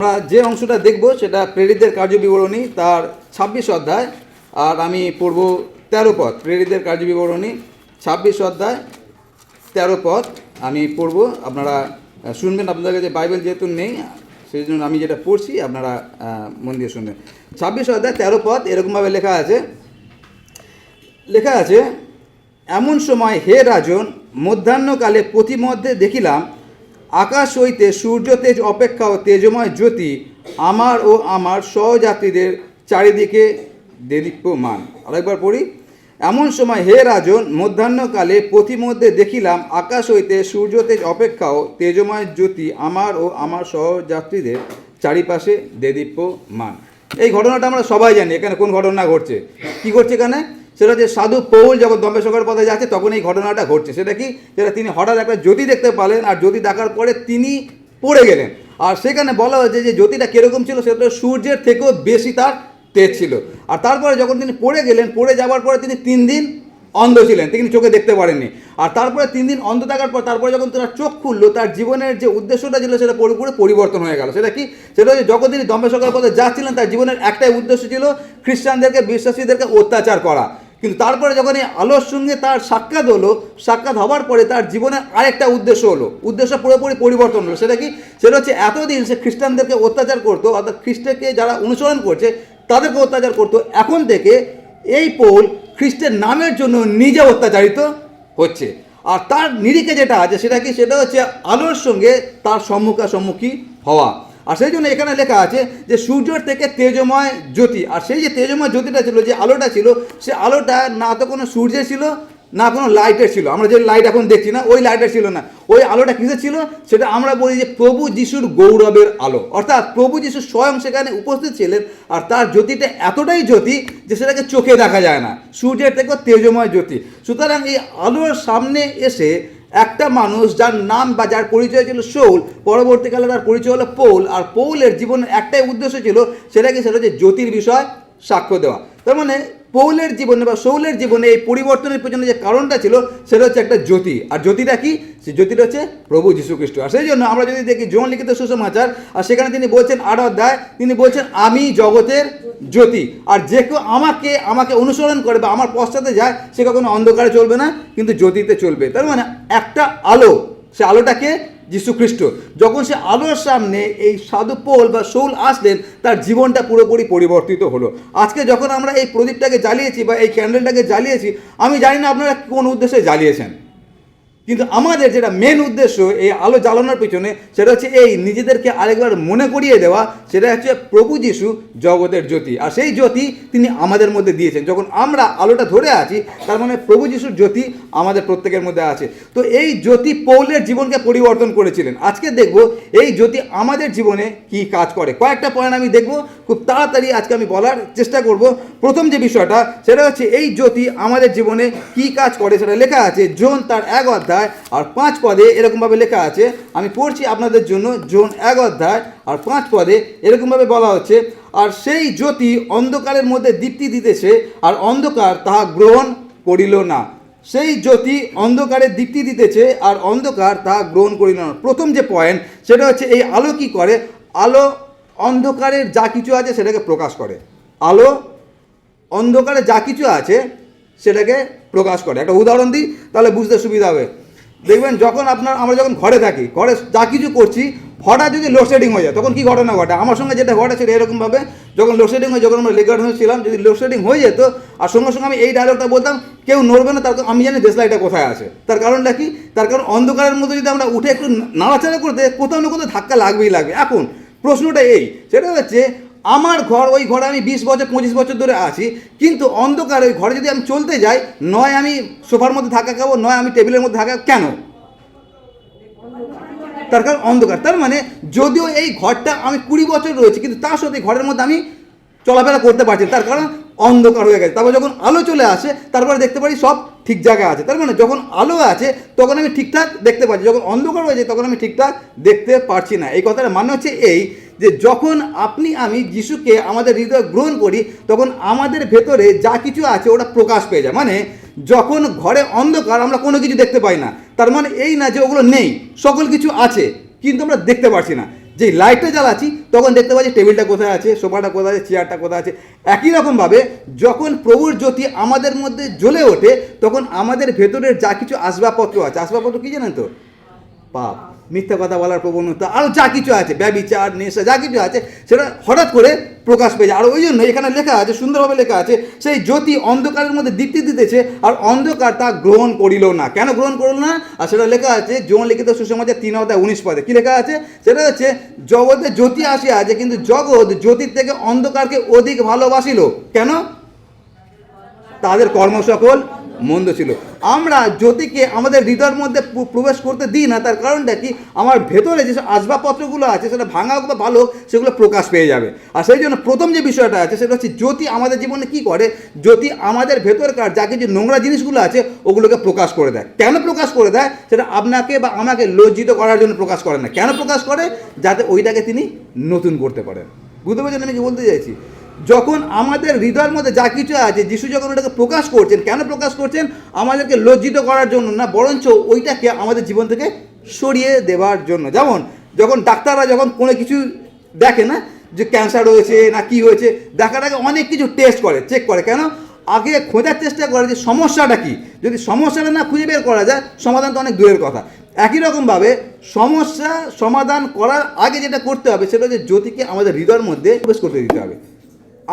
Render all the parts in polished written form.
আমরা যে অংশটা দেখব সেটা প্রেরিতদের কার্যবিবরণী তার 26 অধ্যায়, আর আমি পড়ব 13 পদ। প্রেরিতদের কার্যবিবরণী 26 অধ্যায় 13 পদ আমি পড়ব, আপনারা শুনবেন। আপনাদের কাছে বাইবেল যেহেতু নেই সেই জন্য আমি যেটা পড়ছি আপনারা মন দিয়ে শুনবেন। 26 অধ্যায় 13 পদ এরকমভাবে লেখা আছে, এমন সময় হে রাজন, মধ্যাহ্নকালে পথিমধ্যে দেখিলাম আকাশ হইতে সূর্য তেজ অপেক্ষাও তেজময় জ্যোতি আমার ও আমার সহযাত্রীদের চারিদিকে দেদীপ্যমান। আরেকবার পড়ি। এমন সময় হে রাজন, মধ্যাহ্নকালে পথিমধ্যে দেখিলাম আকাশ হইতে সূর্য তেজ অপেক্ষাও তেজময় জ্যোতি আমার ও আমার সহযাত্রীদের চারিপাশে দেদীপ্যমান। এই ঘটনাটা আমরা সবাই জানি। এখানে কোন ঘটনা ঘটছে, কি ঘটছে এখানে? সেটা হচ্ছে সাধু পৌল যখন দম্বেশ্বরের পথে যাচ্ছে তখন এই ঘটনাটা ঘটছে। সেটা কি? সেটা তিনি হঠাৎ একটা জ্যোতি দেখতে পেলেন, আর জ্যোতি দেখার পরে তিনি পড়ে গেলেন। আর সেখানে বলা হয়েছে যে জ্যোতিটা কীরকম ছিল, সেটা সূর্যের থেকেও বেশি তার তেজ ছিল। আর তারপরে যখন তিনি পড়ে গেলেন, পড়ে যাওয়ার পরে তিনি 3 দিন অন্ধ ছিলেন, তিনি চোখে দেখতে পারেননি। আর তারপরে 3 দিন অন্ধ থাকার পর তারপরে যখন তার চোখ খুললো, তার জীবনের যে উদ্দেশ্যটা ছিল সেটা পুরোপুরি পরিবর্তন হয়ে গেল। সেটা কি? সেটা হচ্ছে যখন তিনি দম্বেশ্বরের পথে যাচ্ছিলেন তার জীবনের একটাই উদ্দেশ্য ছিল খ্রিস্টানদেরকে, বিশ্বাসীদেরকে অত্যাচার করা। কিন্তু তারপরে যখন এই আলোর সঙ্গে তার সাক্ষাৎ হলো, সাক্ষাৎ হওয়ার পরে তার জীবনের আরেকটা উদ্দেশ্য হলো, উদ্দেশ্য পুরোপুরি পরিবর্তন হলো। সেটা কি? সেটা হচ্ছে এতদিন সে খ্রিস্টানদেরকে অত্যাচার করতো, অর্থাৎ খ্রিস্টকে যারা অনুসরণ করছে তাদেরকে অত্যাচার করতো। এখন থেকে এই পৌল খ্রিস্টের নামের জন্য নিজে অত্যাচারিত হচ্ছে। আর তার নিরিখে যেটা আছে সেটা কি? সেটা হচ্ছে আলোর সঙ্গে তার সম্মুখী হওয়া। আর সেই জন্য এখানে লেখা আছে যে সূর্যের থেকে তেজময় জ্যোতি। আর সেই যে তেজময় জ্যোতিটা ছিল, যে আলোটা ছিল, সে আলোটা না তো কোনো সূর্যের ছিল না কোনো লাইটের ছিল। আমরা যে লাইট এখন দেখছি না, ওই লাইটের ছিল না। ওই আলোটা কিসের ছিল? সেটা আমরা বলি যে প্রভু যিশুর গৌরবের আলো। অর্থাৎ প্রভু যিশু স্বয়ং সেখানে উপস্থিত ছিলেন, আর তার জ্যোতিটা এতটাই জ্যোতি যে সেটাকে চোখে দেখা যায় না, সূর্যের থেকেও তেজময় জ্যোতি। সুতরাং এই আলোর সামনে এসে একটা মানুষ যার নাম বা যার পরিচয় ছিল শৌল, পরবর্তীকালে তার পরিচয় হলো পৌল। আর পৌলের জীবনের একটাই উদ্দেশ্য ছিল, সেটা কি? সেটা হচ্ছে জ্যোতির বিষয় সাক্ষ্য দেওয়া। তার মানে পৌলের জীবনে বা শৌলের জীবনে এই পরিবর্তনের পেছনে যে কারণটা ছিল সেটা হচ্ছে একটা জ্যোতি। আর জ্যোতিটা কি? সেই জ্যোতিটা হচ্ছে প্রভু যীশু খ্রিস্ট। আর সেই জন্য আমরা যদি দেখি যোহন লিখিত সুসমাচার, আর সেখানে তিনি বলছেন 8 অধ্যায়, তিনি বলছেন আমি জগতের জ্যোতি। আর যে কেউ আমাকে অনুসরণ করে বা আমার পশ্চাতে যায় সে কখনো অন্ধকারে চলবে না, কিন্তু জ্যোতিতে চলবে। তার মানে একটা আলো, সে আলোটাকে যীশু খ্রিস্ট। যখন সে আলোর সামনে এই সাধু পৌল বা শৌল আসলেন, তার জীবনটা পুরোপুরি পরিবর্তিত হলো। আজকে যখন আমরা এই প্রদীপটাকে জ্বালিয়েছি বা এই ক্যান্ডেলটাকে জ্বালিয়েছি, আমি জানি না আপনারা কোন উদ্দেশ্যে জ্বালিয়েছেন, কিন্তু আমাদের যেটা মেন উদ্দেশ্য এই আলো জ্বালানোর পিছনে, সেটা হচ্ছে এই নিজেদেরকে আরেকবার মনে করিয়ে দেওয়া, সেটা হচ্ছে প্রভু যীশু জগতের জ্যোতি। আর সেই জ্যোতি তিনি আমাদের মধ্যে দিয়েছেন। যখন আমরা আলোটা ধরে আছি, তার মানে প্রভু যীশুর জ্যোতি আমাদের প্রত্যেকের মধ্যে আছে। তো এই জ্যোতি পৌলের জীবনকে পরিবর্তন করেছিলেন। আজকে দেখব এই জ্যোতি আমাদের জীবনে কি কাজ করে। কয়েকটা পয়েন্ট আমি দেখব, খুব তাড়াতাড়ি আজকে আমি বলার চেষ্টা করব। প্রথম যে বিষয়টা সেটা হচ্ছে এই জ্যোতি আমাদের জীবনে কি কাজ করে, সেটা লেখা আছে যোহন তার 1 অধ্যায় আর 5 পদে এরকমভাবে লেখা আছে। আমি পড়ছি আপনাদের জন্য। যোহন 1 অধ্যায় আর 5 পদে এরকমভাবে বলা হচ্ছে, আর সেই জ্যোতি অন্ধকারের মধ্যে দীপ্তি দিতেছে, আর অন্ধকার তাহা গ্রহণ করিল না। সেই জ্যোতি অন্ধকারে দীপ্তি দিতেছে, আর অন্ধকার তাহা গ্রহণ করিল না। প্রথম যে পয়েন্ট সেটা হচ্ছে এই আলো কি করে? আলো অন্ধকারের যা কিছু আছে সেটাকে প্রকাশ করে। আলো অন্ধকারে যা কিছু আছে সেটাকে প্রকাশ করে। একটা উদাহরণ দিই তাহলে বুঝতে সুবিধা হবে। দেখবেন যখন আমরা যখন ঘরে থাকি, ঘরে যা কিছু করছি, হঠাৎ যদি লোডশেডিং হয়ে যায় তখন কী ঘটনা ঘটে? আমার সঙ্গে যেটা ঘটেছিল এরকমভাবে, যখন লোডশেডিং হয়, যখন আমরা লেগার হয়েছিলাম, যদি লোডশেডিং হয়ে যেত আর সঙ্গে সঙ্গে আমি এই ডায়লগটা বলতাম, কেউ নড়বে না, তার আমি জানি দেশলাইটা কোথায় আছে। তার কারণটা কি? তার কারণ অন্ধকারের মধ্যে যদি আমরা উঠে একটু নাড়াচাড়া করতে, কোথাও না কোথাও ধাক্কা লাগবেই লাগবে। এখন প্রশ্নটা এই, সেটা হচ্ছে আমার ঘর, ওই ঘরে আমি 20 বছর 25 বছর ধরে আছি, কিন্তু অন্ধকার ওই ঘরে যদি আমি চলতে যাই, নয় আমি সোফার মধ্যে ধাক্কা খাবো, নয় আমি টেবিলের মধ্যে ধাক্কা। কেন? তার কারণ অন্ধকার। তার মানে যদিও এই ঘরটা আমি 20 বছর রয়েছে, কিন্তু তার সাথে ঘরের মধ্যে আমি চলাফেরা করতে পারছি, তার কারণ অন্ধকার হয়ে গেছে। তারপর যখন আলো চলে আসে, তারপরে দেখতে পারি সব ঠিক জায়গায় আছে। তার মানে যখন আলো আছে তখন আমি ঠিকঠাক দেখতে পাচ্ছি, যখন অন্ধকার হয়ে যায় তখন আমি ঠিকঠাক দেখতে পারছি না। এই কথাটা মানে হচ্ছে এই যে যখন আমি যিশুকে আমাদের হৃদয়ে গ্রহণ করি, তখন আমাদের ভেতরে যা কিছু আছে ওটা প্রকাশ পেয়ে যায়। মানে যখন ঘরে অন্ধকার আমরা কোনো কিছু দেখতে পাই না, তার মানে এই না যে ওগুলো নেই, সকল কিছু আছে কিন্তু আমরা দেখতে পারছি না। যেই লাইটটা জ্বালাচ্ছি তখন দেখতে পাচ্ছি টেবিলটা কোথায় আছে, সোফাটা কোথায় আছে, চেয়ারটা কোথায় আছে। একই রকমভাবে যখন প্রভুর জ্যোতি আমাদের মধ্যে জ্বলে ওঠে তখন আমাদের ভেতরের যা কিছু আসবাবপত্র আছে, আসবাবপত্র কী জানেন তো? পাপ, মিথ্যা কথা বলার প্রবণতা, আরও যা কিছু আছে, ব্যভিচার, নেশা, যা কিছু আছে সেটা হঠাৎ করে প্রকাশ পেয়ে যায়। আর ওই জন্য এখানে লেখা আছে, সুন্দরভাবে লেখা আছে, সেই জ্যোতি অন্ধকারের মধ্যে দীপ্তি দিতেছে আর অন্ধকার তা গ্রহণ করিল না। কেন গ্রহণ করল না? আর সেটা লেখা আছে যোহন লিখিত সুসমাচার 3:19 কি লেখা আছে? সেটা হচ্ছে জগতে জ্যোতি আসিয়া আছে কিন্তু জগৎ জ্যোতির থেকে অন্ধকারকে অধিক ভালোবাসিল। কেন? তাদের কর্ম সকল মন্দ ছিল। আমরা জ্যোতিকে আমাদের হৃদয়ের মধ্যে প্রবেশ করতে দিই না, তার কারণটা কি? আমার ভেতরে যেসব আসবাবপত্রগুলো আছে সেটা ভাঙা হোক বা ভালো হোক সেগুলো প্রকাশ পেয়ে যাবে। আর সেই জন্য প্রথম যে বিষয়টা আছে সেটা হচ্ছে জ্যোতি আমাদের জীবনে কি করে? জ্যোতি আমাদের ভেতরকার যা কিছু নোংরা জিনিসগুলো আছে ওগুলোকে প্রকাশ করে দেয়। কেন প্রকাশ করে দেয়? সেটা আপনাকে বা আমাকে লজ্জিত করার জন্য প্রকাশ করে না। কেন প্রকাশ করে? যাতে ওইটাকে তিনি নতুন করতে পারেন। বুঝতে পারছেন আমি কি বলতে চাইছি? যখন আমাদের হৃদয়ের মধ্যে যা কিছু আছে যিশু যখন ওটাকে প্রকাশ করছেন, কেন প্রকাশ করছেন? আমাদেরকে লজ্জিত করার জন্য না, বরঞ্চ ওইটাকে আমাদের জীবন থেকে সরিয়ে দেওয়ার জন্য। যেমন যখন ডাক্তাররা যখন কোনো কিছু দেখে না যে ক্যান্সার হয়েছে না কি হয়েছে, দেখার আগে অনেক কিছু টেস্ট করে, চেক করে। কেন? আগে খোঁজার চেষ্টা করে যে সমস্যাটা কি। যদি সমস্যাটা না খুঁজে বের করা যায় সমাধান তো অনেক দূরের কথা। একই রকমভাবে সমস্যা সমাধান করার আগে যেটা করতে হবে সেটা হচ্ছে জ্যোতিকে আমাদের হৃদয়ের মধ্যে প্রবেশ করতে দিতে হবে।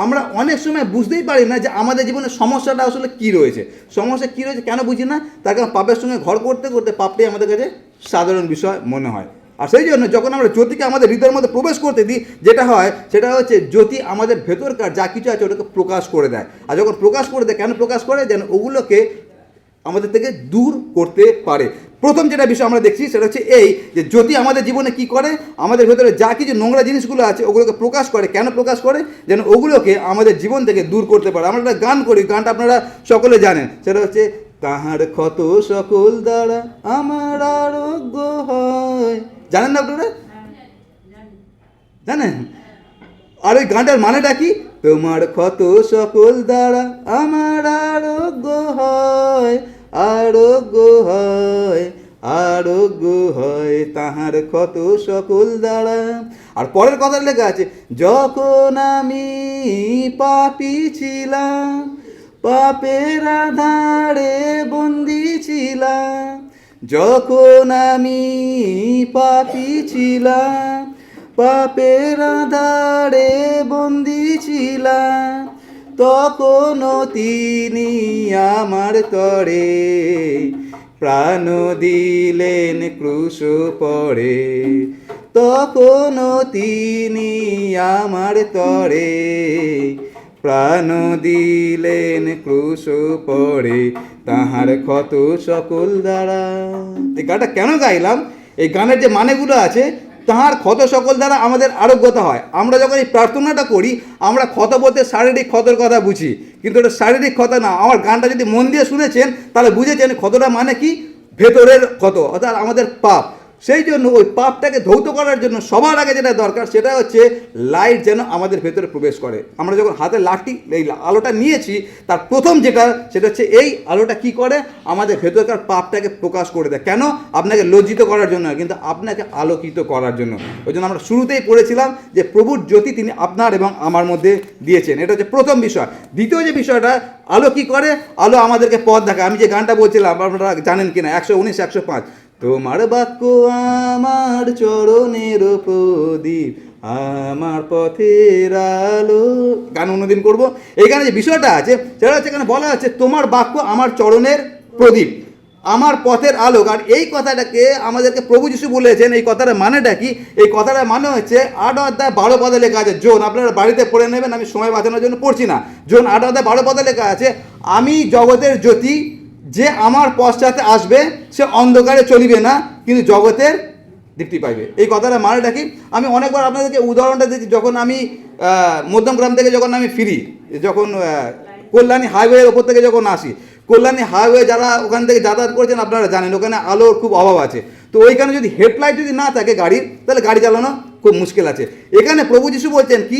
আমরা অনেক সময় বুঝতেই পারি না যে আমাদের জীবনে সমস্যাটা আসলে কী রয়েছে। সমস্যা কী রয়েছে কেন বুঝি না? তার কারণ পাপের সঙ্গে ঘর করতে করতে পাপটাই আমাদের কাছে সাধারণ বিষয় মনে হয়। আর সেই জন্য যখন আমরা জ্যোতিকে আমাদের হৃদয়ের মধ্যে প্রবেশ করতে দিই, যেটা হয় সেটা হচ্ছে জ্যোতি আমাদের ভেতরকার যা কিছু আছে ওটাকে প্রকাশ করে দেয়। আর যখন প্রকাশ করে দেয়, কেন প্রকাশ করে? যেন ওগুলোকে আমাদের থেকে দূর করতে পারে। প্রথম যেটা বিষয় আমরা দেখছি সেটা হচ্ছে এই যে জ্যোতি আমাদের জীবনে কি করে? আমাদের ভেতরে যা কিছু নোংরা জিনিসগুলো আছে ওগুলোকে প্রকাশ করে। কেন প্রকাশ করে? যেন ওগুলোকে আমাদের জীবন থেকে দূর করতে পারে। আমরা একটা গান করি, গানটা আপনারা সকলে জানেন, সেটা হচ্ছে তাহার ক্ষত সকল দ্বারা আমার আরোগ্য হয়। জানেন না আপনারা? জানেন? আর ওই গানটার মানেটা কি? তোমার ক্ষত সকল দ্বারা আমার আরোগ্য হয়, আরোগ্য হয়, আরোগ্য হয় তাহার ক্ষত সকল দ্বারা। আর পরের কথা লেখা আছে, যখন আমি পাপী ছিলাম, পাপের আধারে বন্দি ছিলাম, যখন আমি পাপী ছিলাম, পাপের আধারে বন্দি ছিলাম, তখনও তিনি আমার তরে প্রাণ দিলেন ক্রুশ পড়ে, তখনও তিনি আমার তরে প্রাণ দিলেন ক্রুশ পড়ে তাহার ক্ষত সকল দ্বারা। এই গানটা কেন গাইলাম? এই গানের যে মানেগুলো আছে, তাহার ক্ষত সকল দ্বারা আমাদের আরোগ্যতা হয়। আমরা যখন এই প্রার্থনাটা করি আমরা ক্ষত বলতে শারীরিক ক্ষতর কথা বুঝি, কিন্তু এটা শারীরিক ক্ষত না। আমার গানটা যদি মন দিয়ে শুনেছেন তাহলে বুঝেছেন ক্ষতটা মানে কি? ভেতরের ক্ষত, অর্থাৎ আমাদের পাপ। সেই জন্য ওই পাপটাকে ধৌত করার জন্য সবার আগে যেটা দরকার সেটা হচ্ছে লাইট যেন আমাদের ভেতরে প্রবেশ করে। আমরা যখন হাতে লাঠি এই আলোটা নিয়েছি তার প্রথম যেটা সেটা হচ্ছে এই আলোটা কি করে? আমাদের ভেতরকার পাপটাকে প্রকাশ করে দেয়। কেন? আপনাকে লজ্জিত করার জন্য, কিন্তু আপনাকে আলোকিত করার জন্য। ওই জন্য আমরা শুরুতেই পড়েছিলাম যে প্রভুর জ্যোতি তিনি আপনার এবং আমার মধ্যে দিয়েছেন। এটা হচ্ছে প্রথম বিষয়। দ্বিতীয় যে বিষয়টা, আলো কি করে? আলো আমাদেরকে পথ দেখায়। আমি যে গানটা বলছিলাম আপনারা জানেন কিনা, 119, 105, তোমার বাক্য আমার চরণের প্রদীপ, আমার পথের আলো। গান অন্যদিন করবো। এইখানে যে বিষয়টা আছে সেটা হচ্ছে এখানে বলা আছে তোমার বাক্য আমার চরণের প্রদীপ, আমার পথের আলোক। আর এই কথাটাকে আমাদেরকে প্রভু যিশু বলেছেন। এই কথাটার মানেটা কি? এই কথাটার মানে হচ্ছে 8:12 লেখা আছে। জোন আপনারা বাড়িতে পড়ে নেবেন, আমি সময় বাঁচানোর জন্য পড়ছি না। জোন 8:12 লেখা আছে, আমি জগতের জ্যোতি, যে আমার পশ্চাতে আসবে সে অন্ধকারে চলিবে না, কিন্তু জগতের দীপ্তি পাইবে। এই কথাটা মানেটা কি? আমি অনেকবার আপনাদেরকে উদাহরণটা দিচ্ছি। যখন আমি মধ্যমগ্রাম থেকে যখন আমি ফিরি, যখন কল্যাণী হাইওয়ের ওপর থেকে যখন আসি, কল্যাণী হাইওয়ে যারা ওখান থেকে যাতায়াত করছেন আপনারা জানেন ওখানে আলোর খুব অভাব আছে। তো ওইখানে যদি হেডলাইট যদি না থাকে গাড়ির, তাহলে গাড়ি চালানো খুব মুশকিল আছে। এখানে প্রভু যিশু বলছেন কি,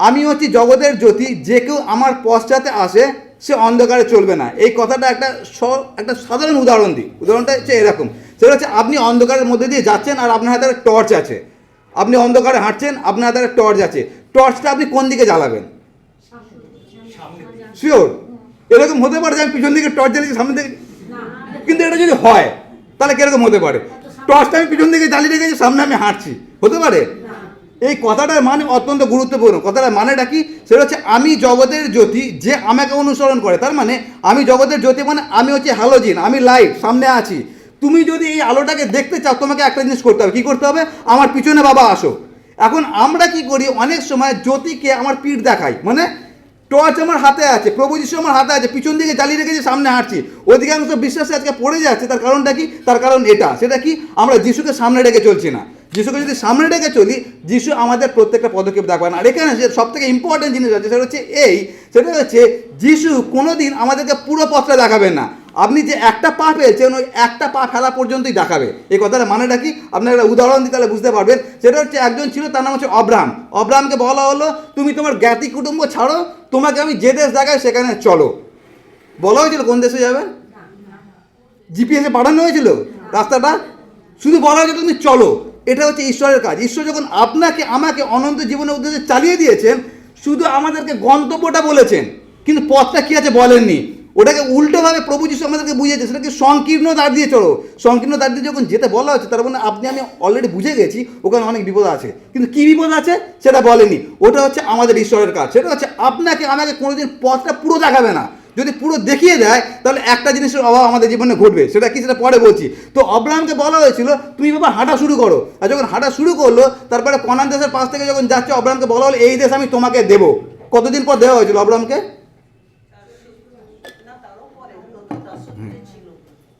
আমি হচ্ছি জগতের জ্যোতি, যে কেউ আমার পশ্চাতে আসে সে অন্ধকারে চলবে না। এই কথাটা একটা সাধারণ উদাহরণ দিই। উদাহরণটা হচ্ছে এরকম, সেটা হচ্ছে আপনি অন্ধকারের মধ্যে দিয়ে যাচ্ছেন আর আপনার হাতে একটা টর্চ আছে। আপনি অন্ধকারে হাঁটছেন, আপনার হাতে একটা টর্চ আছে, টর্চটা আপনি কোন দিকে জ্বালাবেন? শিওর? এরকম হতে পারে যে আমি পিছন দিকে টর্চ জ্বালিয়েছি, সামনে দিকে? কিন্তু এটা যদি হয় তাহলে কিরকম হতে পারে? টর্চটা আমি পিছন দিকে জ্বালিয়ে রেখেছি, সামনে আমি হাঁটছি, হতে পারে? এই কথাটার মানে অত্যন্ত গুরুত্বপূর্ণ। কথাটার মানেটা কি? সেটা হচ্ছে আমি জগতের জ্যোতি, যে আমাকে অনুসরণ করে। তার মানে আমি জগতের জ্যোতি, মানে আমি হচ্ছে হ্যালোজিন, আমি লাইট, সামনে আছি। তুমি যদি এই আলোটাকে দেখতে চাও, তোমাকে একটা জিনিস করতে হবে। কি করতে হবে? আমার পিছনে বাবা আসো। এখন আমরা কি করি, অনেক সময় জ্যোতিকে আমার পিঠ দেখাই, মানে টর্চ আমার হাতে আছে, প্রভু যিশু আমার হাতে আছে, পিছন দিকে জ্বালিয়ে রেখেছি, সামনে হাঁটছি। অধিকাংশ বিশ্বাসে আজকে পড়ে যাচ্ছে। তার কারণটা কি? তার কারণ এটা, সেটা কি? আমরা যিশুকে সামনে রেখে চলছি না। যিশুকে যদি সামনে রেখে চলি, যিশু আমাদের প্রত্যেকটা পদক্ষেপ দেখবেন। আর এখানে যে সব থেকে ইম্পর্টেন্ট জিনিস আছে সেটা হচ্ছে সেটা হচ্ছে যিশু কোনোদিন আমাদেরকে পুরো পথটা দেখাবেন না। আপনি যে একটা পা পেয়েছেন, ওই একটা পা ফেলা পর্যন্তই দেখাবে। এই কথাটা মানেটা কি? আপনার একটা উদাহরণ দিতে তাহলে বুঝতে পারবেন। সেটা হচ্ছে একজন ছিল, তার নাম হচ্ছে অব্রাহাম। অব্রাহামকে বলা হলো, তুমি তোমার জ্ঞাতি কুটুম্ব ছাড়ো, তোমাকে আমি যে দেশ দেখাই সেখানে চলো। বলা হয়েছিল কোন দেশে যাবে? জিপিএসে পাঠানো হয়েছিল রাস্তাটা? শুধু বলা হয়েছিল তুমি চলো। এটা হচ্ছে ঈশ্বরের কাজ। ঈশ্বর যখন আপনাকে আমাকে অনন্ত জীবনের উদ্দেশ্যে চালিয়ে দিয়েছেন, শুধু আমাদেরকে গন্তব্যটা বলেছেন, কিন্তু পথটা কী আছে বলেননি। ওটাকে উল্টোভাবে প্রভু যিশু আমাদেরকে বুঝিয়েছে, সেটাকে সংকীর্ণ দ্বার দিয়ে চলো। সংকীর্ণ দ্বার দিয়ে যখন যেতে বলা হচ্ছে, তার মানে আপনি আমি অলরেডি বুঝে গেছি ওখানে অনেক বিপদ আছে, কিন্তু কী বিপদ আছে সেটা বলেনি। ওটা হচ্ছে আমাদের ঈশ্বরের কাজ। সেটা হচ্ছে আপনাকে আমাকে কোনোদিন পথটা পুরো দেখাবে না। যদি পুরো দেখিয়ে দেয় তাহলে একটা জিনিসের অভাব আমাদের জীবনে ঘটবে। সেটা কি? সেটা পরে বলছি। তো অব্রাহামকে বলা হয়েছিল তুমি বাবা হাঁটা শুরু করো। আর যখন হাঁটা শুরু করলো, তারপরে কনান দেশের পাশ থেকে যখন যাচ্ছে, অব্রাহামকে বলা হলো এই দেশ আমি তোমাকে দেবো। কতদিন পর দেওয়া হয়েছিল অব্রাহামকে?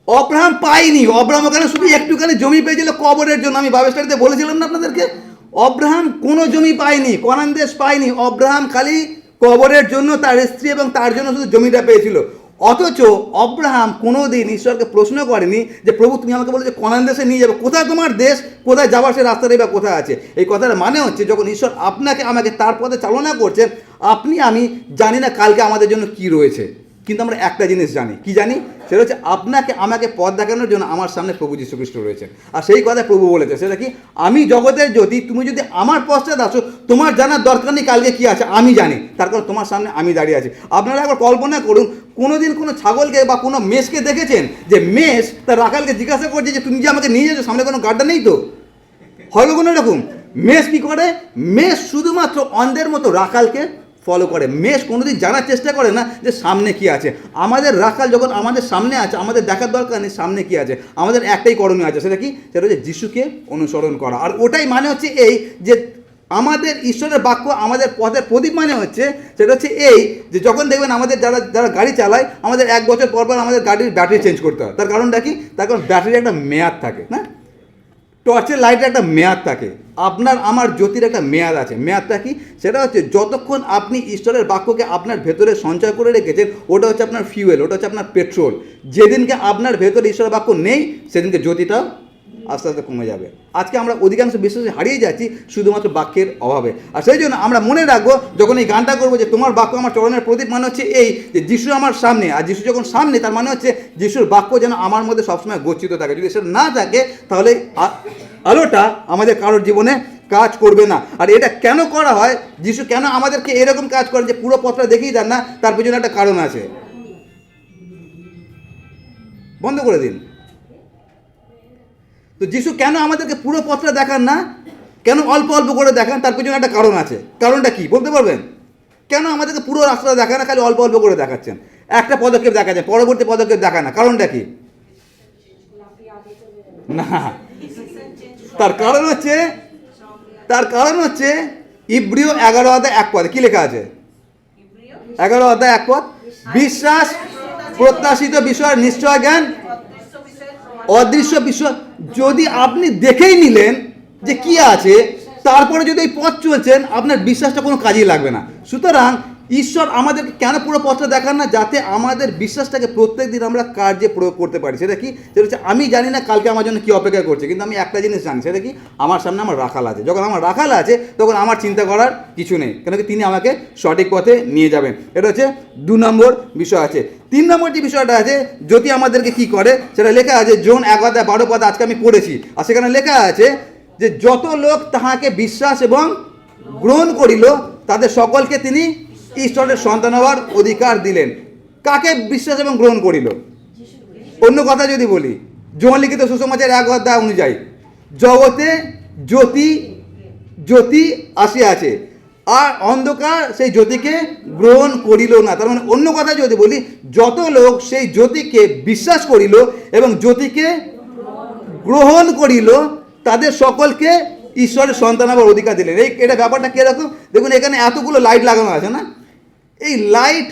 অব্রাহাম পাইনি। অব্রাহাম ওখানে শুধু একটুখানি জমি পেয়েছিল কবরের জন্য। আমি বাবেস্টারিতে বলেছিলাম না আপনাদেরকে, অব্রাহাম কোনো জমি পায়নি, কনান দেশ পায়নি। অব্রাহাম খালি কবরের জন্য, তার স্ত্রী এবং তার জন্য শুধু জমিটা পেয়েছিল। অথচ অব্রাহাম কোনো দিন ঈশ্বরকে প্রশ্ন করেনি যে প্রভু তুমি আমাকে বলে যে কনান দেশে নিয়ে যাবে, কোথায় তোমার দেশ, কোথায় যাবার সে রাস্তাটাই বা কোথায় আছে। এই কথার মানে হচ্ছে যখন ঈশ্বর আপনাকে আমাকে তার পথে চালনা করছেন, আপনি আমি জানি না কালকে আমাদের জন্য কি রয়েছে, কিন্তু আমরা একটা জিনিস জানি। কি জানি? সেটা হচ্ছে আপনাকে আমাকে পথ দেখানোর জন্য আমার সামনে প্রভু যীশু খ্রিস্ট রয়েছেন। আর সেই কথা প্রভু বলেছে, সেটা কি? আমি জগতের জ্যোতি, তুমি যদি আমার পশ্চাৎ আসো, তোমার জানার দরকার নেই কালকে কি আছে, আমি জানি। তার কারণ তোমার সামনে আমি দাঁড়িয়ে আছি। আপনারা একবার কল্পনা করুন, কোনোদিন কোনো ছাগলকে বা কোনো মেষকে দেখেছেন যে মেষ তার রাখালকে জিজ্ঞাসা করছে যে তুমি যে আমাকে নিয়ে যাচ্ছ, সামনে কোনো গার্ডটা নেই তো? হয় কোনো এরকম? মেষ কী করে? মেষ শুধুমাত্র অন্ধের মতো রাখালকে ফলো করে। মেষ কোনোদিন জানার চেষ্টা করে না যে সামনে কি আছে। আমাদের রাখাল যখন আমাদের সামনে আছে, আমাদের দেখার দরকার নেই সামনে কি আছে। আমাদের একটাই করণীয় আছে, সেটা কি? সেটা হচ্ছে যিশুকে অনুসরণ করা। আর ওটাই মানে হচ্ছে এই যে আমাদের ঈশ্বরের বাক্য আমাদের পথের প্রদীপ। মানে হচ্ছে সেটা হচ্ছে এই যে যখন দেখবেন আমাদের যারা গাড়ি চালায়, আমাদের 1 বছর পর পর আমাদের গাড়ির ব্যাটারি চেঞ্জ করতে হয়। তার কারণটা কি? তার কারণ ব্যাটারির একটা মেয়াদ থাকে না? টর্চের লাইটের একটা মেয়াদ থাকে, আপনার আমার জ্যোতির একটা মেয়াদ আছে। মেয়াদটা কি? সেটা হচ্ছে যতক্ষণ আপনি ঈশ্বরের বাক্যকে আপনার ভেতরে সঞ্চয় করে রেখেছেন, ওটা হচ্ছে আপনার ফিউয়েল, ওটা হচ্ছে আপনার পেট্রোল। যেদিনকে আপনার ভেতরে ঈশ্বরের বাক্য নেই, সেদিনকে জ্যোতিটা আস্তে আস্তে কমে যাবে। আজকে আমরা অধিকাংশ বিশ্বাসে হারিয়ে যাচ্ছি শুধুমাত্র বাক্যের অভাবে। আর সেই জন্য আমরা মনে রাখবো, যখন এই গানটা করবো যে তোমার বাক্য আমার চরণের প্রদীপ, মানে হচ্ছে এই যে যিশু আমার সামনে। আর যিশু যখন সামনে, তার মানে হচ্ছে যিশুর বাক্য যেন আমার মধ্যে সবসময় গচ্ছিত থাকে। যদি সেটা না থাকে, তাহলে আলোটা আমাদের কারোর জীবনে কাজ করবে না। আর এটা কেন করা হয়? যিশু কেন আমাদেরকে এরকম কাজ করেন যে পুরো পথটা দেখিয়ে দেন না? তার পেছনে একটা কারণ আছে। বন্ধ করে দিন। তো যিশু কেন আমাদেরকে পুরো পথটা দেখান না, কেন অল্প অল্প করে দেখান? তার পেছনে একটা কারণ আছে। কারণটা কি বলতে পারবেন? কেন আমাদেরকে পুরো রাস্তাটা দেখান না, খালি অল্প অল্প করে দেখাচ্ছেন? একটা পদক্ষেপ দেখাচ্ছেন, পরবর্তী পদক্ষেপ দেখান না। কারণটা কি? না, তার কারণ হচ্ছে ইব্রিয় 11:1 কি লেখা আছে? 11:1 বিশ্বাস প্রত্যাশিত বিষয়ের নিশ্চয় জ্ঞান, অদৃশ্য বিষয়। যদি আপনি দেখেই নিলেন যে কি আছে, তারপরে যদি এই পথ চলছেন, আপনার বিশ্বাসটা কোনো কাজেই লাগবে না। সুতরাং ঈশ্বর আমাদেরকে কেন পুরো পথটা দেখান না? যাতে আমাদের বিশ্বাসটাকে প্রত্যেক দিন আমরা কার্যে প্রয়োগ করতে পারি। সেটা কি? সেটা হচ্ছে আমি জানি না কালকে আমার জন্য কী অপেক্ষা করছে, কিন্তু আমি একটা জিনিস জানি। সেটা কি? আমার সামনে আমার রাখাল আছে। যখন আমার রাখাল আছে, তখন আমার চিন্তা করার কিছু নেই, কেন কি তিনি আমাকে সঠিক পথে নিয়ে যাবেন। এটা হচ্ছে 2 নম্বর বিষয় আছে। 3 নম্বর যে বিষয়টা আছে, যদি আমাদেরকে কি করে, সেটা লেখা আছে জন 11:12 আজকে আমি পড়েছি। আর সেখানে লেখা আছে যে যত লোক তাহাকে বিশ্বাস এবং গ্রহণ করিল তাদের সকলকে তিনি ঈশ্বরের সন্তান হওয়ার অধিকার দিলেন। কাকে বিশ্বাস এবং গ্রহণ করিল? অন্য কথা যদি বলি, যোহন লিখিত সুসমাচার 1 অধ্যায় অনুযায়ী জগতে জ্যোতি আসিয়াছে, আর অন্ধকার সেই জ্যোতিকে গ্রহণ করিল না। তার মানে অন্য কথা যদি বলি, যত লোক সেই জ্যোতিকে বিশ্বাস করিল এবং জ্যোতিকে গ্রহণ করিল তাদের সকলকে ঈশ্বরের সন্তান হবার অধিকার দিলেন। এটা ব্যাপারটা কীরকম দেখুন, এখানে এতগুলো লাইট লাগানো আছে না, এই লাইট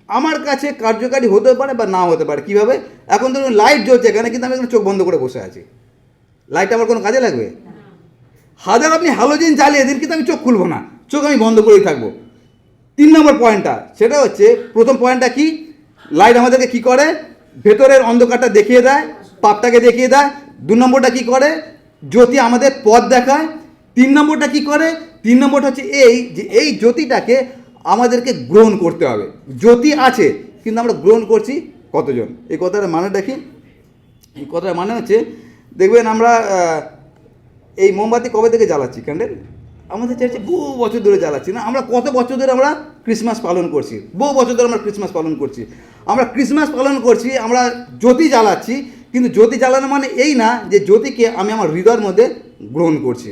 আমার কাছে কার্যকারী হতে পারে বা না হতে পারে। কীভাবে? এখন ধরুন লাইট জ্বলছে এখানে, কিন্তু আমি এখানে চোখ বন্ধ করে বসে আছি, লাইট আমার কোনো কাজে লাগবে? হাজার আপনি হ্যালোজেন জ্বালিয়ে দিন, কিন্তু আমি চোখ খুলবো না, চোখ আমি বন্ধ করেই থাকবো। 3 নম্বর পয়েন্টটা, সেটা হচ্ছে, প্রথম পয়েন্টটা কি, লাইট আমাদেরকে কি করে? ভেতরের অন্ধকারটা দেখিয়ে দেয়, পাপটাকে দেখিয়ে দেয়। 2 নম্বরটা কি করে? জ্যোতি আমাদের পথ দেখায়। 3 নম্বরটা কি করে? 3 নম্বরটা হচ্ছে এই যে এই জ্যোতিটাকে আমাদেরকে গ্রহণ করতে হবে। জ্যোতি আছে, কিন্তু আমরা গ্রহণ করছি কতজন? এই কথাটার মানেটা কি? এই কথাটার মানে হচ্ছে, দেখবেন আমরা এই মোমবাতি কবে থেকে জ্বালাচ্ছি, ক্যান্ডেল? আমাদের চার্চে বহু বছর ধরে জ্বালাচ্ছি না? আমরা কত বছর ধরে আমরা ক্রিসমাস পালন করছি, বহু বছর ধরে আমরা ক্রিসমাস পালন করছি। আমরা ক্রিসমাস পালন করছি, আমরা জ্যোতি জ্বালাচ্ছি, কিন্তু জ্যোতি জ্বালানো মানে এই না যে জ্যোতিকে আমি আমার হৃদয়ের মধ্যে গ্রহণ করছি।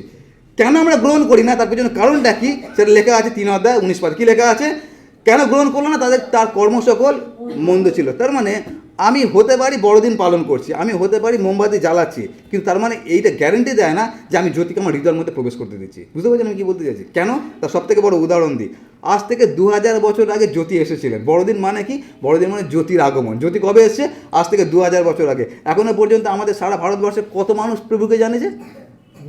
কেন আমরা গ্রহণ করি না, তার পেছনে কারণটা কি, সেটা লেখা আছে 3 অধ্যায় 19 পদ। কী লেখা আছে? কেন গ্রহণ করলো না? তার কর্ম সকল মন্দ ছিল। তার মানে আমি হতে পারি বড়দিন পালন করছি, আমি হতে পারি মোমবাতি জ্বালাচ্ছি, কিন্তু তার মানে এইটা গ্যারেন্টি দেয় না যে আমি জ্যোতিকে আমার হৃদয়ের মধ্যে প্রবেশ করতে দিচ্ছি। বুঝতে পারছেন আমি কী বলতে চাইছি? কেন? তার সব থেকে বড় উদাহরণ দিই। আজ থেকে 2000 বছর আগে জ্যোতি এসেছিলেন। বড়দিন মানে কি? বড়দিন মানে জ্যোতির আগমন। জ্যোতি কবে এসছে? আজ থেকে 2000 বছর আগে। এখনও পর্যন্ত আমাদের সারা ভারতবর্ষে কত মানুষ প্রভুকে জানেছে?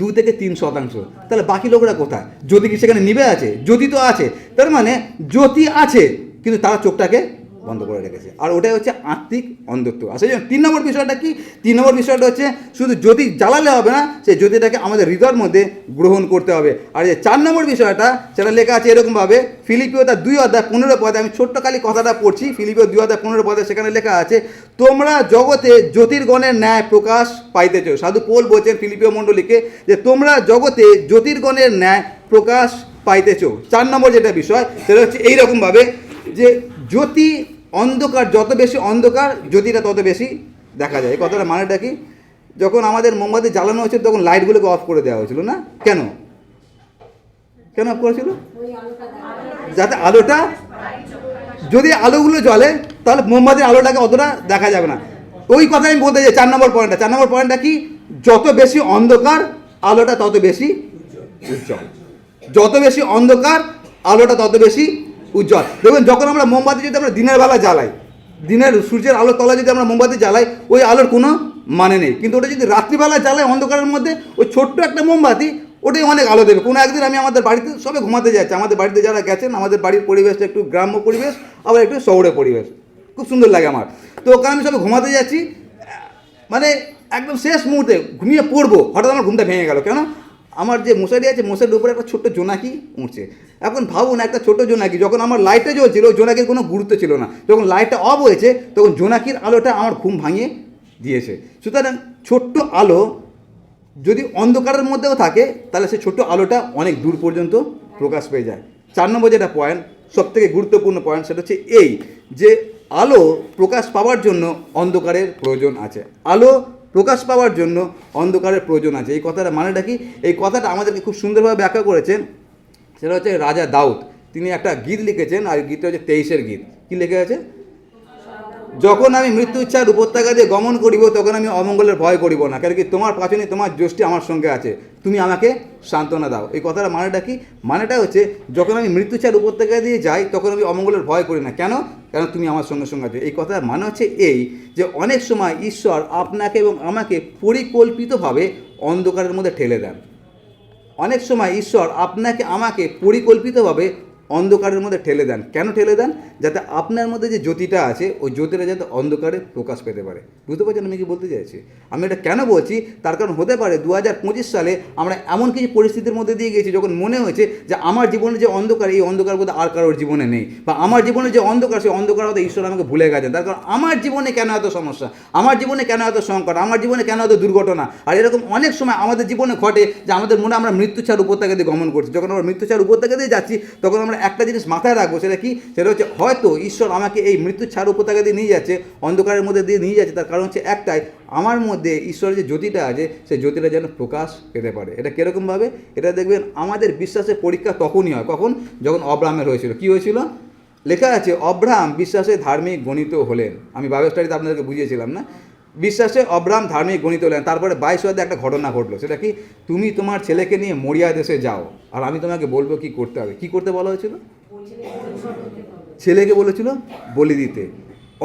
2 থেকে 3%। তাহলে বাকি লোকরা কোথায়? জ্যোতি কি সেখানে নিভে আছে? জ্যোতি তো আছে। তার মানে জ্যোতি আছে, কিন্তু তারা চোখটাকে বন্ধ করে রেখেছে, আর ওটাই হচ্ছে আত্মিক অন্ধত্ব। আর সেই জন্য 3 নম্বর বিষয়টা কি? 3 নম্বর বিষয়টা হচ্ছে, শুধু জ্যোতি জ্বালালে হবে না, সেই জ্যোতিটাকে আমাদের হৃদয়ের মধ্যে গ্রহণ করতে হবে। আর এই 4 নম্বর বিষয়টা, সেটা লেখা আছে এরকমভাবে, ফিলিপিও তার 2 অধ্যায় 15 পদে। আমি ছোট্ট খালি কথাটা পড়ছি, ফিলিপিও 2 অধ্যায় 15 পদে। সেখানে লেখা আছে, তোমরা জগতে জ্যোতির্গণের ন্যায় প্রকাশ পাইতেছ। সাধু পৌল বলছেন ফিলিপিও মণ্ডলীকে যে তোমরা জগতে জ্যোতির্গণের ন্যায় প্রকাশ পাইতেছ। 4 নম্বর যেটা বিষয়, সেটা হচ্ছে এইরকমভাবে যে জ্যোতি, অন্ধকার যত বেশি অন্ধকার, জ্যোতিটা তত বেশি দেখা যায়। এই কথাটা মানেটা কি? যখন আমাদের মোমবাতি জ্বালানো হয়েছিল তখন লাইটগুলোকে অফ করে দেওয়া হয়েছিল না? কেন অফ করেছিল? যাতে আলোটা, যদি আলোগুলো জ্বলে তাহলে মোমবাতির আলোটাকে অতটা দেখা যাবে না। ওই কথা আমি বলতে চাই। 4 নম্বর পয়েন্টটা, 4 নম্বর পয়েন্টটা কি? যত বেশি অন্ধকার, আলোটা তত বেশি উজ্জ্বল। যত বেশি অন্ধকার, আলোটা তত বেশি উজ্জ্বল। দেখবেন যখন আমরা মোমবাতি যদি আমরা দিনের বেলা জ্বালাই, দিনের সূর্যের আলোর তলায় যদি আমরা মোমবাতি জ্বালাই, ওই আলোর কোনো মানে নেই। কিন্তু ওটা যদি রাত্রিবেলা জ্বালাই অন্ধকারের মধ্যে, ওই ছোট্ট একটা মোমবাতি ওটাই অনেক আলো দেবে। কোনো একদিন আমি আমাদের বাড়িতে সবে ঘুমাতে যাচ্ছি, আমাদের বাড়িতে যারা গেছেন, আমাদের বাড়ির পরিবেশটা একটু গ্রাম্য পরিবেশ, আবার একটু শহরের পরিবেশ, খুব সুন্দর লাগে আমার। তো ওখানে আমি সবে ঘুমাতে যাচ্ছি, মানে একদম শেষ মুহূর্তে ঘুমিয়ে পড়বো, হঠাৎ আমার ঘুমটা ভেঙে গেল। কেন? আমার যে মশারি আছে, মশারির উপরে একটা ছোট্ট জোনাকি উঠছে। এখন ভাবুন, একটা ছোট জোনাকি, যখন আমার লাইটটা জ্বলছিল ওই জোনাকির কোনো গুরুত্ব ছিল না, যখন লাইটটা অফ হয়েছে তখন জোনাকির আলোটা আমার ঘুম ভাঙিয়ে দিয়েছে। সুতরাং ছোট্ট আলো যদি অন্ধকারের মধ্যেও থাকে, তাহলে সেই ছোট্ট আলোটা অনেক দূর পর্যন্ত প্রকাশ পেয়ে যায়। 4 নম্বর যেটা পয়েন্ট, সব থেকে গুরুত্বপূর্ণ পয়েন্ট, সেটা হচ্ছে এই যে আলো প্রকাশ পাওয়ার জন্য অন্ধকারের প্রয়োজন আছে। আলো প্রকাশ পাওয়ার জন্য অন্ধকারের প্রয়োজন আছে। এই কথাটা মানেটা কি? এই কথাটা আমাদেরকে খুব সুন্দরভাবে ব্যাখ্যা করেছেন, সেটা হচ্ছে রাজা দাউদ। তিনি একটা গীত লিখেছেন, আর গীতটা হচ্ছে 23-এর গীত। কী লেখা আছে? যখন আমি মৃত্যু ইচ্ছার উপত্যকা দিয়ে গমন করিব, তখন আমি অমঙ্গলের ভয় করিব না, কেন কি তোমার পাচনে তোমার যষ্টি আমার সঙ্গে আছে, তুমি আমাকে সান্ত্বনা দাও। এই কথাটা মানেটা কি? মানেটা হচ্ছে, যখন আমি মৃত্যু ইচ্ছার উপত্যকা দিয়ে যাই তখন আমি অমঙ্গলের ভয় করি না। কেন? কারণ তুমি আমার সঙ্গে সঙ্গে আছো। এই কথার মানে হচ্ছে এই যে অনেক সময় ঈশ্বর আপনাকে এবং আমাকে পরিকল্পিতভাবে অন্ধকারের মধ্যে ঠেলে দেন। অনেক সময় ঈশ্বর আপনাকে আমাকে পরিকল্পিতভাবে অন্ধকারের মধ্যে ঠেলে দেন। কেন ঠেলে দেন? যাতে আপনার মধ্যে যে জ্যোতিটা আছে ওই জ্যোতিটা যাতে অন্ধকারে প্রকাশ পেতে পারে। বুঝতে পারছেন আমি কি বলতে চাইছি? আমি এটা কেন বলছি, তার কারণ হতে পারে 2025 সালে আমরা এমন কিছু পরিস্থিতির মধ্যে দিয়ে গেছি যখন মনে হয়েছে যে আমার জীবনে যে অন্ধকার, এই অন্ধকার বোধহয় আর কারোর জীবনে নেই, বা আমার জীবনে যে অন্ধকার সেই অন্ধকার হয়তো ঈশ্বর আমাকে ভুলে গেছেন। তার কারণ আমার জীবনে কেন এত সমস্যা, আমার জীবনে কেন এত সংকট, আমার জীবনে কেন এত দুর্ঘটনা। আর এরকম অনেক সময় আমাদের জীবনে ঘটে যে আমাদের মনে আমরা মৃত্যু ছাড় উপত্যকা দিয়ে গমন করছি। যখন আমরা মৃত্যু ছাড় উপত্যকা দিয়ে যাচ্ছি তখন আমরা একটা জিনিস মাথায় রাখবো, সেটা কি? সেটা হচ্ছে হয়তো ঈশ্বর আমাকে এই মৃত্যু ছাড় উপত্যকা দিয়ে নিয়ে যাচ্ছে, অন্ধকারের মধ্যে দিয়ে নিয়ে যাচ্ছে, তার কারণ হচ্ছে একটাই, আমার মধ্যে ঈশ্বরের যে জ্যোতিটা আছে সেই জ্যোতিটা যেন প্রকাশ পেতে পারে। এটা কীরকমভাবে? এটা দেখবেন আমাদের বিশ্বাসের পরীক্ষা তখনই হয়, কখন? যখন অব্রাহামের হয়েছিল। কি হয়েছিল? লেখা আছে অব্রাহাম বিশ্বাসে ধার্মিক গণিত হলেন। আমি বাইবেল স্টাডিতে আপনাদেরকে বুঝিয়েছিলাম না? বিশ্বাসে অব্রাহাম ধার্মিক গণিত হলেন। তারপরে 22 অধ্যায়ে একটা ঘটনা ঘটলো। সেটা কি? তুমি তোমার ছেলেকে নিয়ে মরিয়া দেশে যাও, আর আমি তোমাকে বলবো কি করতে হবে। কি করতে বলা হয়েছিল? ছেলেকে বলেছিল বলি দিতে।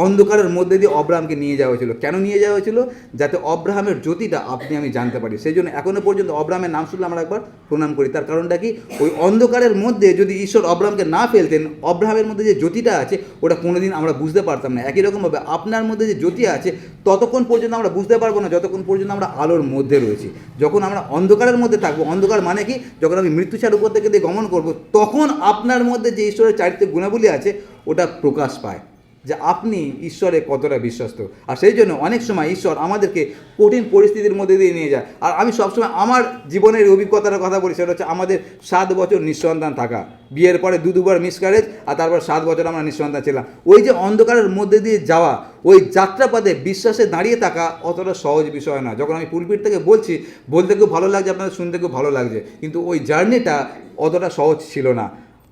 অন্ধকারের মধ্যে দিয়ে অব্রাহামকে নিয়ে যাওয়া হয়েছিল। কেন নিয়ে যাওয়া হয়েছিল? যাতে অব্রাহামের জ্যোতিটা আপনি আমি জানতে পারি। সেই জন্য এখনও পর্যন্ত অব্রাহামের নাম শুনলে আমরা একবার প্রণাম করি। তার কারণটা কি? ওই অন্ধকারের মধ্যে যদি ঈশ্বর অব্রাহামকে না ফেলতেন, অব্রাহামের মধ্যে যে জ্যোতিটা আছে ওটা কোনোদিন আমরা বুঝতে পারতাম না। একই রকমভাবে আপনার মধ্যে যে জ্যোতি আছে ততক্ষণ পর্যন্ত আমরা বুঝতে পারবো না যতক্ষণ পর্যন্ত আমরা আলোর মধ্যে রয়েছি। যখন আমরা অন্ধকারের মধ্যে থাকবো, অন্ধকার মানে কি? যখন আমি মৃত্যু ছাড় উপর থেকে দিয়ে গমন করবো, তখন আপনার মধ্যে যে ঈশ্বরের চারিত্রিক গুণাবলী আছে ওটা প্রকাশ পায়, যে আপনি ঈশ্বরে কতটা বিশ্বস্ত। আর সেই জন্য অনেক সময় ঈশ্বর আমাদেরকে কঠিন পরিস্থিতির মধ্যে দিয়ে নিয়ে যায়। আর আমি সবসময় আমার জীবনের অভিজ্ঞতার কথা বলি, সেটা হচ্ছে আমাদের 7 বছর নিঃসন্তান থাকা, বিয়ের পরে দুবার মিসক্যারেজ, আর তারপর 7 বছর আমরা নিঃসন্তান ছিলাম। ওই যে অন্ধকারের মধ্যে দিয়ে যাওয়া, ওই যাত্রাপথে বিশ্বাসে দাঁড়িয়ে থাকা অতটা সহজ বিষয় না। যখন আমি পুলপিট থেকে বলছি, বলতে খুব ভালো লাগছে, আপনাদের শুনতে খুব ভালো লাগছে, কিন্তু ওই জার্নিটা অতটা সহজ ছিল না।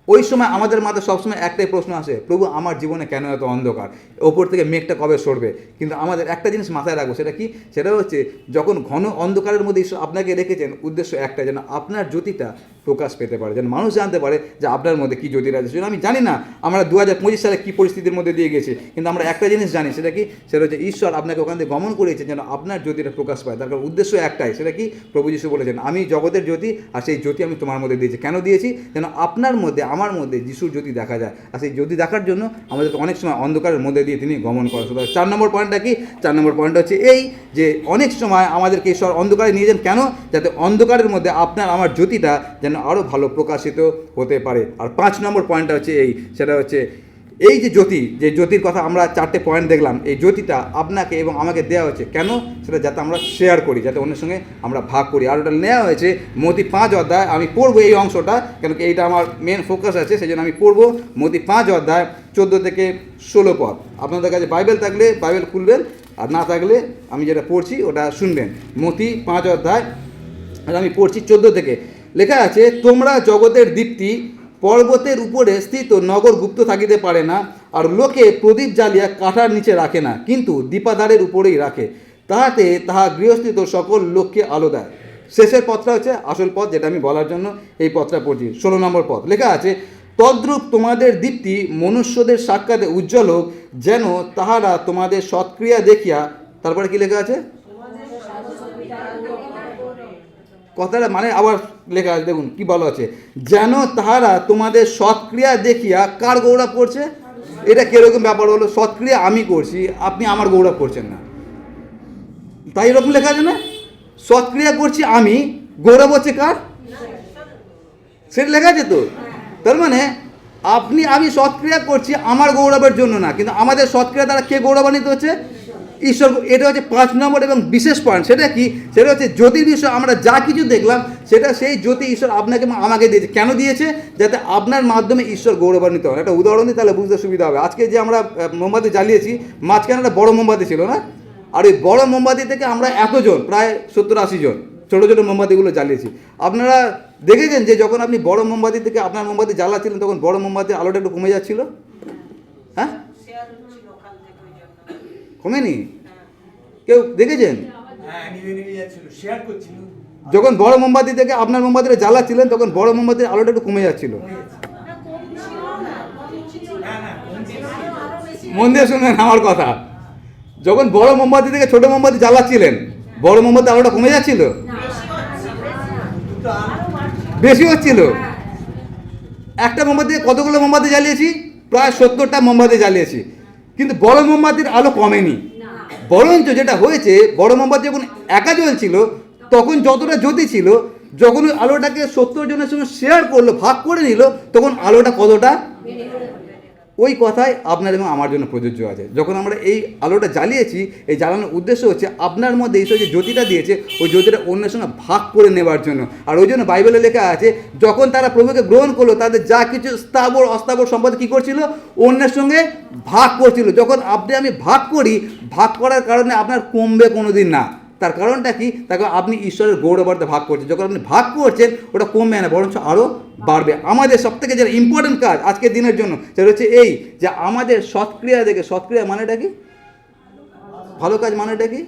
ওই সময় আমাদের মাথায় সবসময় একটাই প্রশ্ন আসে, প্রভু আমার জীবনে কেন এত অন্ধকার, ওপর থেকে মেঘটা কবে সরবে? কিন্তু আমাদের একটা জিনিস মাথায় রাখবো, সেটা কি? সেটা হচ্ছে যখন ঘন অন্ধকারের মধ্যে ঈশ্বর আপনাকে রেখেছেন, উদ্দেশ্য একটা, যেন আপনার জ্যোতিটা প্রকাশ পেতে পারে, যেন মানুষ জানতে পারে যে আপনার মধ্যে কী জ্যোতিটা আছে। আমি জানি না আমরা 2025 সালে কী পরিস্থিতির মধ্যে দিয়ে গেছি, কিন্তু আমরা একটা জিনিস জানি, সেটা কি? সেটা হচ্ছে ঈশ্বর আপনাকে ওখান থেকে গমন করেছেন যেন আপনার জ্যোতিটা প্রকাশ পায়। তার কারণ উদ্দেশ্য একটাই, সেটা কি? প্রভু যিশু বলেছেন আমি জগতের জ্যোতি, আর সেই জ্যোতি আমি তোমার মধ্যে দিয়েছি। কেন দিয়েছি? যেন আপনার মধ্যে আমার মধ্যে যিশুর জ্যোতি দেখা যায়। আর সেই জ্যোতি দেখার জন্য আমাদেরকে অনেক সময় অন্ধকারের মধ্যে দিয়ে তিনি গমন করেন। সুতরাং 4 নম্বর পয়েন্টটা কি? 4 নম্বর পয়েন্টটা হচ্ছে এই, যে অনেক সময় আমাদেরকে ঈশ্বর অন্ধকারে নিয়ে যান। কেন? যাতে অন্ধকারের মধ্যে আপনার আমার জ্যোতিটা যেন আরও ভালো প্রকাশিত হতে পারে। আর 5 নম্বর পয়েন্টটা হচ্ছে এই, সেটা হচ্ছে এই যে জ্যোতি, যে জ্যোতির কথা আমরা 4টে পয়েন্ট দেখলাম, এই জ্যোতিটা আপনাকে এবং আমাকে দেওয়া হচ্ছে কেন? সেটা যাতে আমরা শেয়ার করি, যাতে অন্যের সঙ্গে আমরা ভাগ করি। আর ওটা নেওয়া হয়েছে মতি 5 অধ্যায়। আমি পড়বো এই অংশটা, কেন কি এইটা আমার মেন ফোকাস আছে, সেই জন্য আমি পড়বো মতি 5 অধ্যায় 14 থেকে 16 পদ। আপনাদের কাছে বাইবেল থাকলে বাইবেল খুলবেন, আর না থাকলে আমি যেটা পড়ছি ওটা শুনবেন। মতি 5 অধ্যায় আমি পড়ছি 14 থেকে। লেখা আছে, তোমরা জগতের দীপ্তি, পর্বতের উপরে স্থিত নগর গুপ্ত থাকিতে পারে না, আর লোকে প্রদীপ জ্বালিয়া কাঠার নিচে রাখে না, কিন্তু দীপাধারের উপরেই রাখে, তাহাতে তাহা গৃহস্থিত সকল লোককে আলো দেয়। শেষের পথটা হচ্ছে আসল পথ, যেটা আমি বলার জন্য এই পথটা পড়ছি। 16 নম্বর পথ লেখা আছে, তদ্রূপ তোমাদের দীপ্তি মনুষ্যদের সাক্ষাতে উজ্জ্বল হোক, যেন তাহারা তোমাদের সৎক্রিয়া দেখিয়া, তারপরে কি লেখা আছে? কথাটা মানে আবার লেখা আছে, দেখুন কি বলা আছে, যেন তাহারা তোমাদের সৎক্রিয়া দেখিয়া কার গৌরব করছে। এটা কিরকম ব্যাপার হলো? সৎক্রিয়া আমি করছি, আপনি আমার গৌরব করছেন না, তাই এরকম লেখা আছে না? সৎক্রিয়া করছি আমি, গৌরব হচ্ছে কার? সেটা লেখা আছে তো। তার মানে আপনি আমি সৎক্রিয়া করছি আমার গৌরবের জন্য না, কিন্তু আমাদের সৎক্রিয়া দ্বারা কে গৌরবান্বিত হচ্ছে? ঈশ্বর। এটা হচ্ছে 5 নম্বর এবং বিশেষ পয়েন্ট। সেটা কি? সেটা হচ্ছে জ্যোতির বিষয়। আমরা যা কিছু দেখলাম সেটা সেই জ্যোতি ঈশ্বর আপনাকে আমাকে দিয়েছে। কেন দিয়েছে? যাতে আপনার মাধ্যমে ঈশ্বর গৌরবান্বিত হয়। একটা উদাহরণ দিই, তাহলে বুঝতে সুবিধা হবে। আজকে যে আমরা মোমবাতি জ্বালিয়েছি, মাঝখানে একটা বড় মোমবাতি ছিল না, আর ওই বড় মোমবাতি থেকে আমরা এতজন, প্রায় 70-80 জন ছোটো ছোটো মোমবাতিগুলো জ্বালিয়েছি। আপনারা দেখেছেন যে যখন আপনি বড় মোমবাতি থেকে আপনার মোমবাতি জ্বালাচ্ছিলেন, তখন বড় মোমবাতির আলোটা একটু কমে যাচ্ছিল? হ্যাঁ, কমেনি? কেউ দেখেছেন? যখন বড় মোমবাতি থেকে আপনার মোমবাতিটা জ্বালাচ্ছিলেন, তখন বড় মোমবাতির আলোটা একটু কমে যাচ্ছিল। মন দিয়ে শুনলেন আমার কথা। যখন বড় মোমবাতি থেকে ছোট মোমবাতি জ্বালাচ্ছিলেন, বড় মোমবাতি আলোটা কমে যাচ্ছিল, বেশি হচ্ছিল। একটা মোমবাতি কতগুলো মোমবাতি জ্বালিয়েছি? প্রায় 70টা মোমবাতি জ্বালিয়েছি, কিন্তু বড় মোমবাতির আলো কমেনি। বরঞ্চ যেটা হয়েছে, বড় মোমবাতি যখন একা জ্বলছিল তখন যতটা জ্যোতি ছিল, যখন ওই আলোটাকে 70 জনের সঙ্গে শেয়ার করলো, ভাগ করে নিল, তখন আলোটা কতটা, ওই কথাই আপনার এবং আমার জন্য প্রযোজ্য আছে। যখন আমরা এই আলোটা জ্বালিয়েছি, এই জ্বালানোর উদ্দেশ্য হচ্ছে আপনার মধ্যে ঈশ্বর যে জ্যোতিটা দিয়েছে, ওই জ্যোতিটা অন্যের সঙ্গে ভাগ করে নেওয়ার জন্য। আর ওই জন্য বাইবেলে লেখা আছে, যখন তারা প্রভুকে গ্রহণ করলো, তাদের যা কিছু স্থাবর অস্থাবর সম্পদ কী করছিল? অন্যের সঙ্গে ভাগ করছিল। যখন আপনি আমি ভাগ করি, ভাগ করার কারণে আপনার কমবে কোনো দিন না। তার কারণটা কি? তার কারণ আপনি ঈশ্বরের গৌরবার্থে ভাগ করছেন। যখন আপনি ভাগ করছেন, ওটা কমবে না, বরঞ্চ আরও বাড়বে। আমাদের সবথেকে যেটা ইম্পর্টেন্ট কাজ আজকের দিনের জন্য, সেটা হচ্ছে এই যে আমাদের সৎক্রিয়া দেখে, সৎক্রিয়া মানেটা কি? ভালো কাজ মানেটা কি?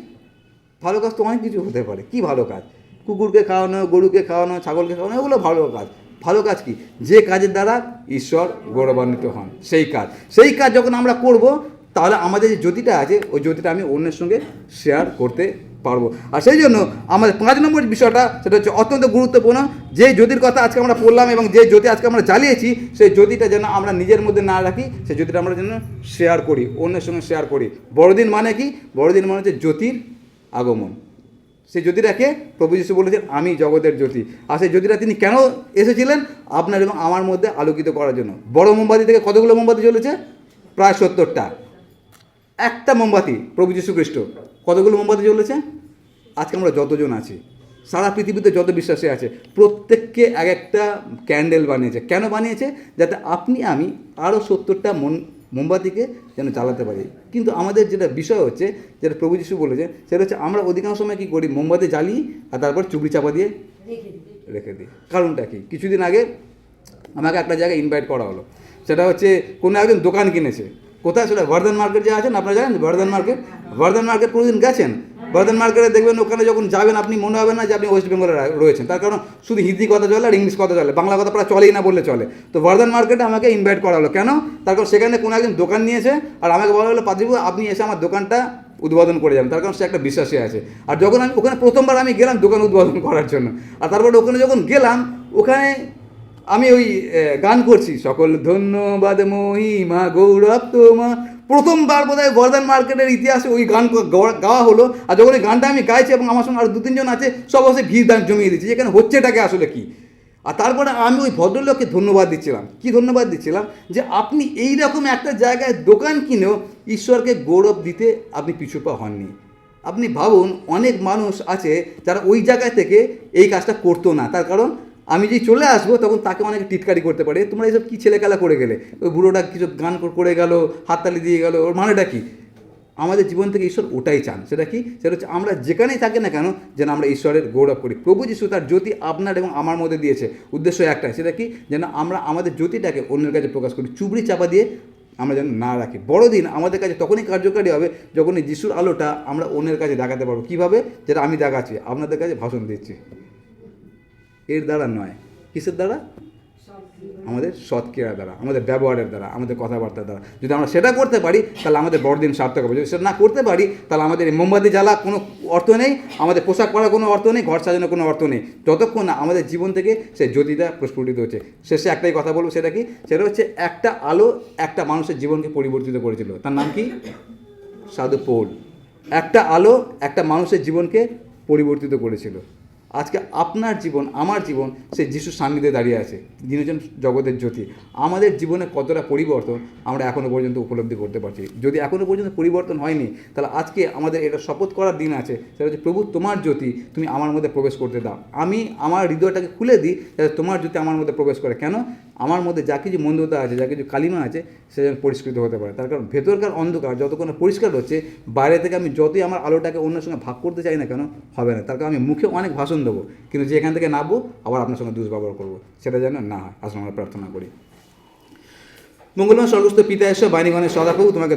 ভালো কাজ তো অনেক কিছু হতে পারে। কি ভালো কাজ? কুকুরকে খাওয়ানো, গরুকে খাওয়ানো, ছাগলকে খাওয়ানো, এগুলো ভালো কাজ। ভালো কাজ কি? যে কাজের দ্বারা ঈশ্বর গৌরবান্বিত হন, সেই কাজ। সেই কাজ যখন আমরা করব, তাহলে আমাদের যে জ্যোতিটা আছে, ওই জ্যোতিটা আমি অন্যের সঙ্গে শেয়ার করতে পারবো। আর সেই জন্য আমাদের 5 নম্বর বিষয়টা, সেটা হচ্ছে অত্যন্ত গুরুত্বপূর্ণ। যে জ্যোতির কথা আজকে আমরা পড়লাম এবং যে জ্যোতি আজকে আমরা জ্বালিয়েছি, সেই জ্যোতিটা যেন আমরা নিজের মধ্যে না রাখি, সেই জ্যোতিটা আমরা যেন শেয়ার করি, অন্যের সঙ্গে শেয়ার করি। বড়দিন মানে কি? বড়দিন মানে হচ্ছে জ্যোতির আগমন। সেই জ্যোতিটাকে প্রভু যীশু বলেছেন, আমি জগতের জ্যোতি। আর সেই জ্যোতিটা তিনি কেন এসেছিলেন? আপনার এবং আমার মধ্যে আলোকিত করার জন্য। বড় মোমবাতি থেকে কতগুলো মোমবাতি জ্বলেছে? প্রায় 70টা। একটা মোমবাতি, প্রভু যীশু খ্রিস্ট, কতগুলো মোমবাতি জ্বলেছে? আজকে আমরা যতজন আছি, সারা পৃথিবীতে যত বিশ্বাসী আছে, প্রত্যেককে এক একটা ক্যান্ডেল বানিয়েছে। কেন বানিয়েছে? যাতে আপনি আমি আরও 70টা মোমবাতিকে যেন জ্বালাতে পারি। কিন্তু আমাদের যেটা বিষয় হচ্ছে, যেটা প্রভু যীশু বলেছে, সেটা হচ্ছে আমরা অধিকাংশ সময় কী করি? মোমবাতি জ্বালিয়ে আর তারপর চুবড়ি চাপা দিয়ে রেখে দিই। কারণটা কি? কিছুদিন আগে আমাকে একটা জায়গায় ইনভাইট করা হলো। সেটা হচ্ছে কোনো একজন দোকান কিনেছে। কোথায়? সেটা বর্ধন মার্কেট যে আছেন, আপনারা জানেন বর্ধন মার্কেট? বর্ধন মার্কেট কোনোদিন গেছেন? বর্ধন মার্কেটে দেখবেন, ওখানে যখন যাবেন আপনি মনে হবে না যে আপনি ওয়েস্ট বেঙ্গলে রয়েছেন। তার কারণ শুধু হিন্দি কথা চলে আর ইংলিশ কথা চলে, বাংলা কথা প্রায় চলেই না বললে চলে। তো বর্ধন মার্কেটে আমাকে ইনভাইট করা হলো। কেন? তার কারণ সেখানে কোনো একজন দোকান নিয়েছে, আর আমাকে বলা হলো, পাদ্রীবাবু আপনি এসে আমার দোকানটা উদ্বোধন করে যাবেন। তার কারণ সে একটা বিশ্বাসী আছে। আর যখন আমি ওখানে প্রথমবার আমি গেলাম দোকান উদ্বোধন করার জন্য, আর তারপরে ওখানে যখন গেলাম, ওখানে আমি ওই গান করছি, সকল ধন্যবাদ মহিমা গৌরব তোমার। প্রথমবার বোধহয় বর্ধমান মার্কেটের ইতিহাসে ওই গান গাওয়া হলো। আর যখন ওই গানটা আমি গাইছি এবং আমার সঙ্গে আরও 2-3 জন আছে, সব অবশ্যই ভিড় দান জমিয়ে দিচ্ছি, এখানে হচ্ছেটাকে আসলে কি। আর তারপরে আমি ওই ভদ্রলোককে ধন্যবাদ দিচ্ছিলাম। কি ধন্যবাদ দিচ্ছিলাম? যে আপনি এই রকম একটা জায়গায় দোকান কিনেও ঈশ্বরকে গৌরব দিতে আপনি পিছুপা হননি। আপনি ভাবুন, অনেক মানুষ আছে যারা ওই জায়গায় থেকে এই কাজটা করতো না। তার কারণ আমি যেই চলে আসবো তখন তাকে অনেকে টিটকারি করতে পারে, তোমরা এইসব কী ছেলেখেলা করে গেলে, ওই বুড়োটা কিছু গান করে গেল, হাততালি দিয়ে গেল, ওর মানেটা কী? আমাদের জীবন থেকে ঈশ্বর ওটাই চান। সেটা কি? সেটা হচ্ছে আমরা যেখানেই থাকি না কেন, যেন আমরা ঈশ্বরের গৌরব করি। প্রভু যীশু তার জ্যোতি আপনার এবং আমার মধ্যে দিয়েছে, উদ্দেশ্য একটাই, সেটা কি? যেন আমরা আমাদের জ্যোতিটাকে অন্যের কাছে প্রকাশ করি, চুবড়ি চাপা দিয়ে আমরা যেন না রাখি। বড়দিন আমাদের কাছে তখনই কার্যকারী হবে যখন এই যিশুর আলোটা আমরা অন্যের কাছে দেখাতে পারবো। কীভাবে? যেটা আমি দেখাচ্ছি, আপনাদের কাছে ভাষণ দিচ্ছি। এর দ্বারা নয়, কিসের দ্বারা? আমাদের সৎক্রিয়ার দ্বারা, আমাদের ব্যবহারের দ্বারা, আমাদের কথাবার্তার দ্বারা। যদি আমরা সেটা করতে পারি, তাহলে আমাদের বড়দিন সার্থক হবে। যদি সেটা না করতে পারি, তাহলে আমাদের এই মোমবাতি জ্বালা কোনো অর্থ নেই, আমাদের পোশাক পরার কোনো অর্থ নেই, ঘর সাজানোর কোনো অর্থ নেই, যতক্ষণ না আমাদের জীবন থেকে সেই জ্যোতিটা প্রস্ফুটিত হচ্ছে। শেষে একটাই কথা বলবো, সেটা কি? সেটা হচ্ছে একটা আলো একটা মানুষের জীবনকে পরিবর্তিত করেছিল। তার নাম কি? সাধু পৌল। একটা আলো একটা মানুষের জীবনকে পরিবর্তিত করেছিল। আজকে আপনার জীবন, আমার জীবন সেই যিশুর সান্নিধ্যে দাঁড়িয়ে আছে, যিনি হচ্ছেন জগতের জ্যোতি। আমাদের জীবনে কতটা পরিবর্তন আমরা এখনও পর্যন্ত উপলব্ধি করতে পারছি। যদি এখনও পর্যন্ত পরিবর্তন হয়নি, তাহলে আজকে আমাদের এটা শপথ করার দিন আছে, সেটা হচ্ছে, প্রভু তোমার জ্যোতি তুমি আমার মধ্যে প্রবেশ করতে দাও। আমি আমার হৃদয়টাকে খুলে দিই যাতে তোমার জ্যোতি আমার মধ্যে প্রবেশ করে। কেন? আমার মধ্যে যা কিছু মন্দতা আছে, যা কিছু কালিমা আছে, সে যেন পরিষ্কৃত হতে পারে। তার কারণ ভেতরকার অন্ধকার যতক্ষণ পরিষ্কার হচ্ছে, বাইরে থেকে আমি যতই আমার আলোটাকে অন্যের সঙ্গে ভাগ করতে চাই না কেন, হবে না। তার কারণ আমি মুখে অনেক ভাষণ দেবো, কিন্তু যে এখান থেকে নামবো আবার আপনার সঙ্গে দুষ্ব্যবহার করবো, সেটা যেন না হয়। আসলে আমরা প্রার্থনা করি। মঙ্গলময় স্বর্গস্থ পিতা এসে বাণীগণের সদা প্রভু, তোমাকে